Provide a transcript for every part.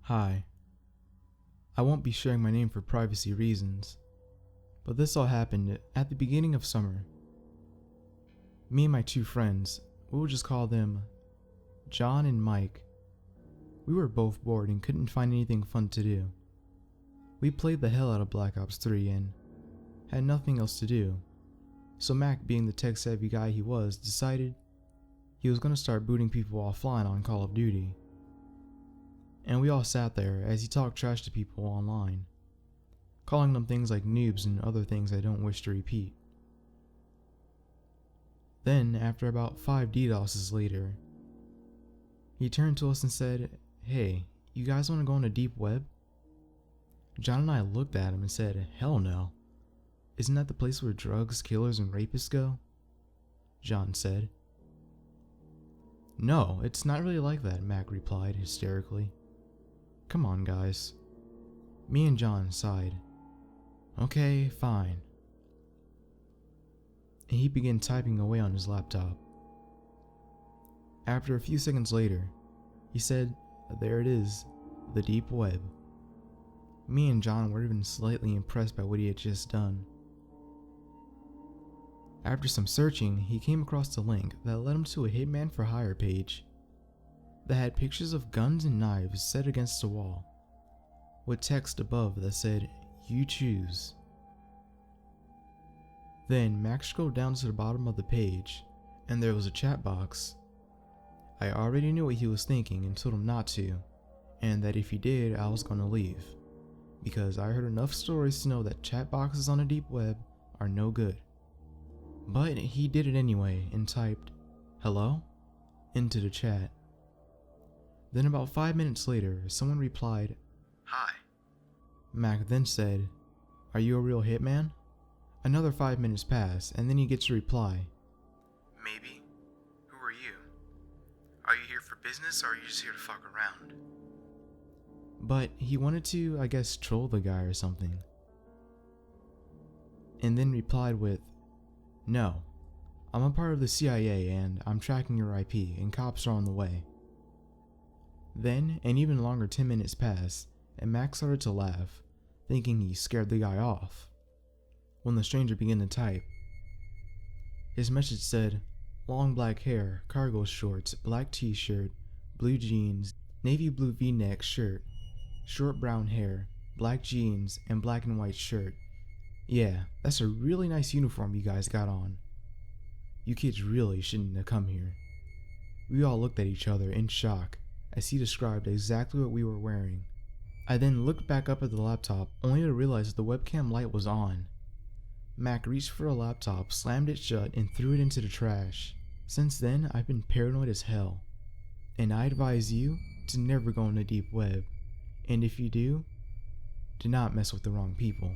Hi. I won't be sharing my name for privacy reasons, but this all happened at the beginning of summer. Me and my two friends, we will just call them John and Mike, we were both bored and couldn't find anything fun to do. We played the hell out of Black Ops 3 and had nothing else to do, so Mac, being the tech-savvy guy he was, decided he was going to start booting people offline on Call of Duty. And we all sat there as he talked trash to people online, calling them things like noobs and other things I don't wish to repeat. Then, after about 5 DDoSes later, he turned to us and said, "Hey, you guys want to go on a deep web?" John and I looked at him and said, "Hell no. Isn't that the place where drugs, killers, and rapists go?" John said. "No, it's not really like that," Mac replied hysterically. "Come on, guys." Me and John sighed. "Okay, fine." And he began typing away on his laptop. After a few seconds later, he said, "There it is, the deep web." Me and John were even slightly impressed by what he had just done. After some searching, he came across a link that led him to a Hitman for Hire page that had pictures of guns and knives set against a wall, with text above that said, "You choose." Then Max scrolled down to the bottom of the page, and there was a chat box. I already knew what he was thinking and told him not to, and that if he did, I was going to leave, because I heard enough stories to know that chat boxes on the deep web are no good. But he did it anyway and typed, "Hello?" into the chat. Then about 5 minutes later, someone replied, "Hi." Mac then said, "Are you a real hitman?" Another 5 minutes pass, and then he gets a reply, "Maybe. Who are you? Are you here for business or are you just here to fuck around?" But he wanted to, I guess, troll the guy or something. And then replied with, "No, I'm a part of the CIA and I'm tracking your IP and cops are on the way." Then an even longer 10 minutes passed and Max started to laugh, thinking he scared the guy off, when the stranger began to type. His message said, "Long black hair, cargo shorts, black t-shirt, blue jeans, navy blue v-neck shirt, short brown hair, black jeans, and black and white shirt. Yeah, that's a really nice uniform you guys got on. You kids really shouldn't have come here." We all looked at each other in shock as he described exactly what we were wearing. I then looked back up at the laptop only to realize the webcam light was on. Mac reached for a laptop, slammed it shut, and threw it into the trash. Since then, I've been paranoid as hell, and I advise you to never go on the deep web, and if you do not mess with the wrong people.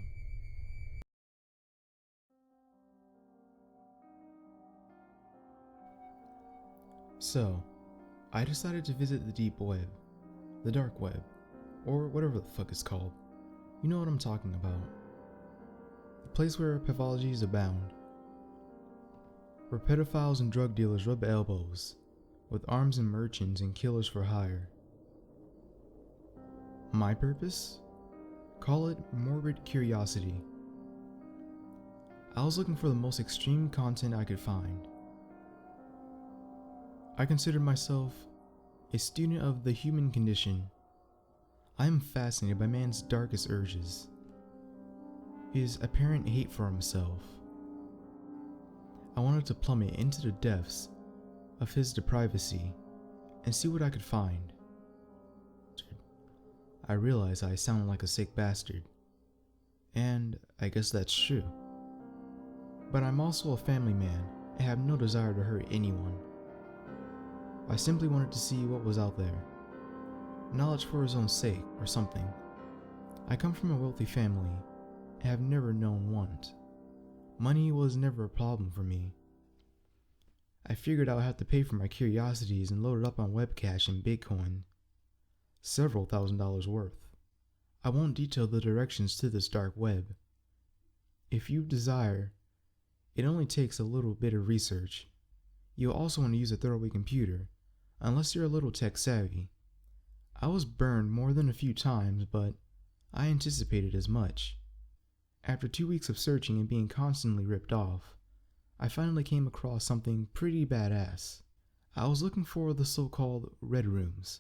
So, I decided to visit the deep web, the dark web, or whatever the fuck it's called. You know what I'm talking about. The place where pathologies abound, where pedophiles and drug dealers rub elbows with arms and merchants and killers for hire. My purpose? Call it morbid curiosity. I was looking for the most extreme content I could find. I consider myself a student of the human condition. I am fascinated by man's darkest urges, his apparent hate for himself. I wanted to plummet into the depths of his depravity and see what I could find. I realize I sound like a sick bastard, and I guess that's true. But I'm also a family man and have no desire to hurt anyone. I simply wanted to see what was out there. Knowledge for his own sake, or something. I come from a wealthy family and have never known want. Money was never a problem for me. I figured I would have to pay for my curiosities and load it up on Webcash and Bitcoin. Several $1,000s worth. I won't detail the directions to this dark web. If you desire, it only takes a little bit of research. You'll also want to use a throwaway computer, unless you're a little tech savvy. I was burned more than a few times, but I anticipated as much. After 2 weeks of searching and being constantly ripped off, I finally came across something pretty badass. I was looking for the so-called red rooms,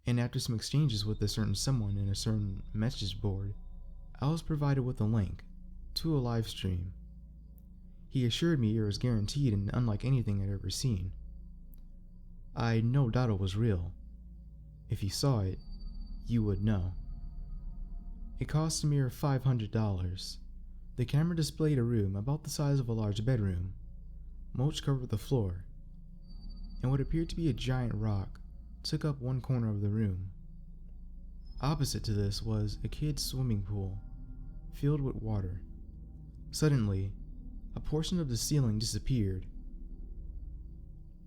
and after some exchanges with a certain someone in a certain message board, I was provided with a link to a live stream. He assured me it was guaranteed and unlike anything I'd ever seen. I had no doubt it was real. If you saw it, you would know. It cost a mere $500. The camera displayed a room about the size of a large bedroom. Mulch covered the floor, and what appeared to be a giant rock took up one corner of the room. Opposite to this was a kid's swimming pool, filled with water. Suddenly, a portion of the ceiling disappeared,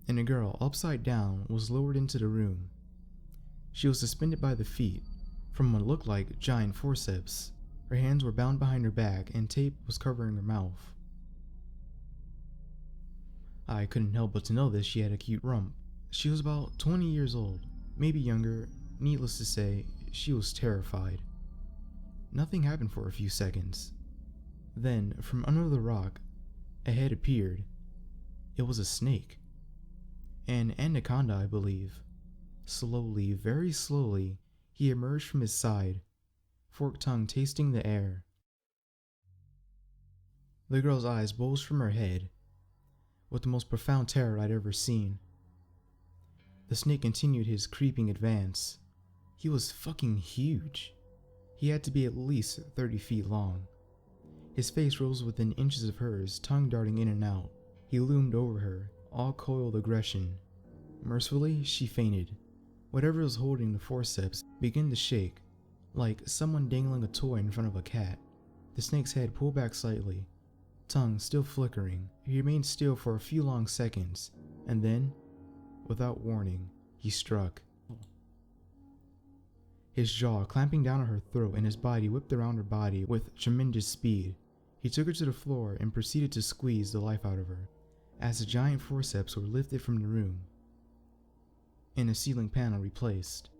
and a girl, upside down, was lowered into the room. She was suspended by the feet from what looked like giant forceps. Her hands were bound behind her back and tape was covering her mouth. I couldn't help but to notice she had a cute rump. She was about 20 years old, maybe younger. Needless to say, she was terrified. Nothing happened for a few seconds. Then, from under the rock, a head appeared. It was a snake. An anaconda, I believe. Slowly, very slowly, he emerged from his side, forked tongue tasting the air. The girl's eyes bulged from her head, with the most profound terror I'd ever seen. The snake continued his creeping advance. He was fucking huge. He had to be at least 30 feet long. His face rose within inches of hers, tongue darting in and out. He loomed over her, all coiled aggression. Mercifully, she fainted. Whatever was holding the forceps began to shake, like someone dangling a toy in front of a cat. The snake's head pulled back slightly, tongue still flickering. He remained still for a few long seconds, and then, without warning, he struck. His jaw clamping down on her throat and his body whipped around her body with tremendous speed. He took her to the floor and proceeded to squeeze the life out of her, as the giant forceps were lifted from the room and a ceiling panel replaced.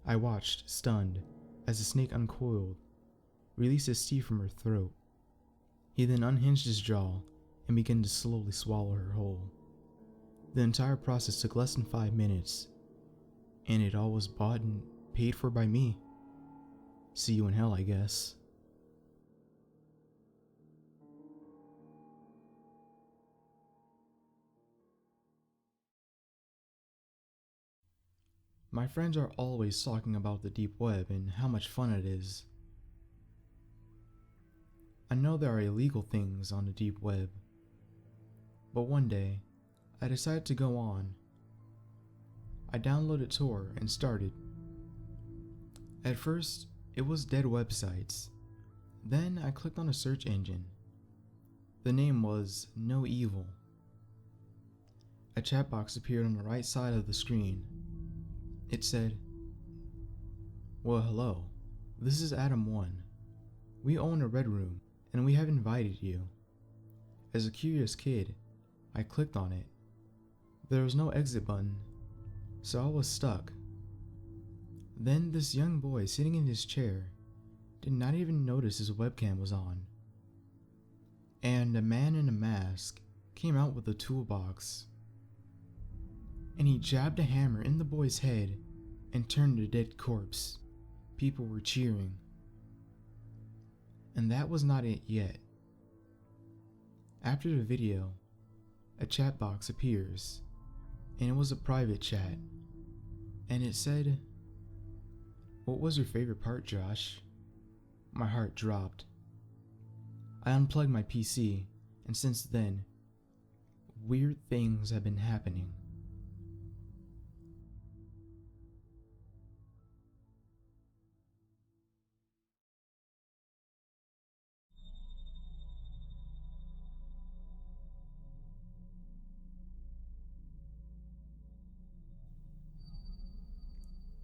I watched, stunned, as the snake uncoiled, released his teeth from her throat. He then unhinged his jaw and began to slowly swallow her whole. The entire process took less than 5 minutes, and it all was bought and paid for by me. See you in hell, I guess. My friends are always talking about the deep web and how much fun it is. I know there are illegal things on the deep web, but one day, I decided to go on. I downloaded Tor and started. At first, it was dead websites. Then I clicked on a search engine. The name was No Evil. A chat box appeared on the right side of the screen. It said, "Well, hello. This is Adam 1. We own a red room, and we have invited you." As a curious kid, I clicked on it. There was no exit button, so I was stuck. Then this young boy sitting in his chair did not even notice his webcam was on. And a man in a mask came out with a toolbox, and he jabbed a hammer in the boy's head and turned a dead corpse. People were cheering. And that was not it yet. After the video, a chat box appears, and it was a private chat, and it said, "What was your favorite part, Josh?" My heart dropped. I unplugged my PC, and since then, weird things have been happening.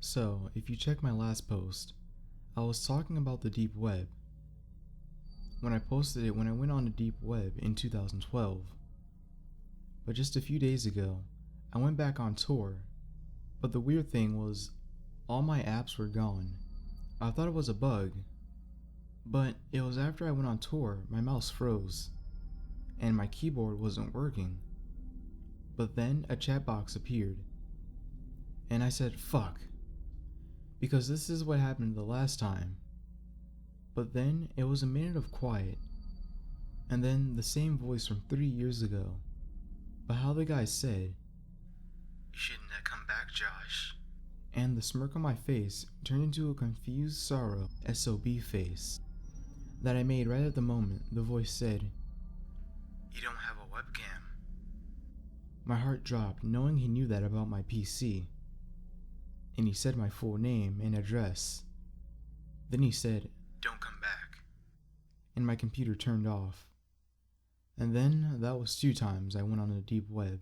So, if you check my last post, I was talking about the deep web. When I posted it when I went on the deep web in 2012. But just a few days ago, I went back on Tor, but the weird thing was, All my apps were gone. I thought it was a bug, but it was after I went on tour, my mouse froze, and my keyboard wasn't working. But then a chat box appeared, and I said, fuck, because this is what happened the last time. But then it was a minute of quiet, and then the same voice from 3 years ago. But how the guy said, "You shouldn't have come back, Josh." And the smirk on my face turned into a confused sorrow SOB face that I made right at the moment the voice said, "You don't have a webcam." My heart dropped knowing he knew that about my PC. And he said my full name and address. Then he said, "Don't come back." And my computer turned off. And then that was 2 times I went on the deep web.